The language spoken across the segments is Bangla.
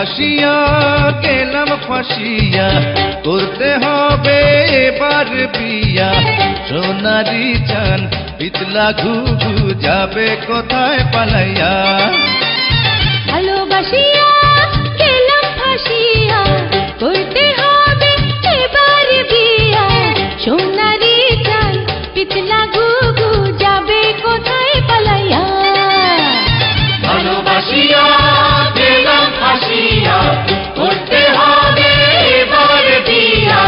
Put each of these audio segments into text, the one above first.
ভাসিয়া গেলাম ফাঁসিয়া, করতে হবে এবার বিয়া। সোনারি চান পিতলা ঘুঘু যাবে কোথায় পালাইয়া। ভালোবাসিয়া গেলাম ফাঁসিয়া, করতে হবে এবার বিয়া। সোনারি চান পিতলা ঘুঘু যাবে কোথায় পালাইয়া। ভালোবাসিয়া গেলাম ফাঁসিয়া, করতে হবে এবার বিয়া।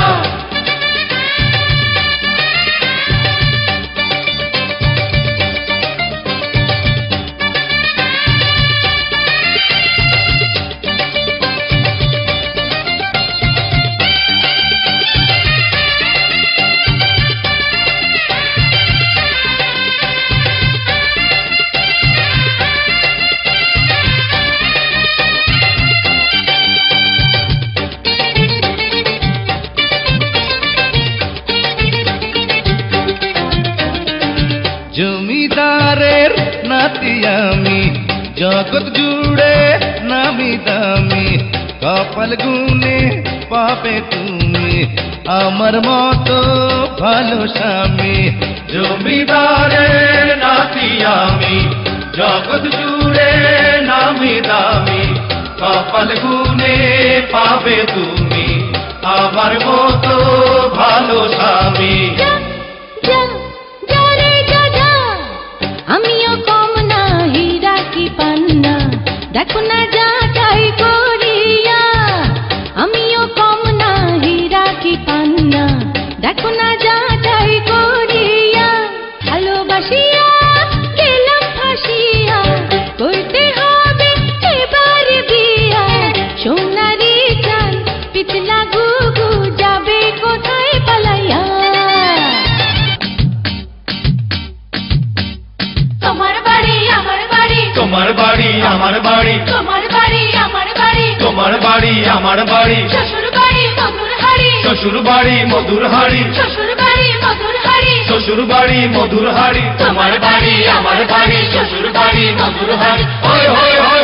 জমিদারের নাতি আমি, জগৎ জুড়ে নামি দামি। কপাল গুনে পাবে তুমি আমার মতো ভালো স্বামী। জমিদারের নাতি আমি, জগৎ জুড়ে নামি দামি। কপাল গুনে পাবে তুমি আমার মতো ভালো স্বামী। আমিও কম না, হীরা কি পান্না, দেখো না যাচাই করিয়া। আমিও কম না, হীরা কি পান্না, দেখো না যাচাই করিয়া। ভালোবাসিয়া গেলাম ফাঁসিয়া, করতে হবে এবার বিয়া। সোনারি চান পিতলা ঘুঘু যাবে কোথায় পালাইয়া। তোমার বাড়ি আমার বাড়ি, তোমার বাড়ি আমার বাড়ি, তোমার বাড়ি আমার বাড়ি, তোমার বাড়ি আমার বাড়ি। শ্বশুর বাড়ি মধুর হাড়ি, শ্বশুর বাড়ি মধুর হাড়ি, শ্বশুর বাড়ি মধুর হাড়ি, শ্বশুর বাড়ি মধুর হাড়ি। তোমার বাড়ি আমার বাড়ি, শ্বশুর বাড়ি মধুর হাড়ি। হয় হয় হয়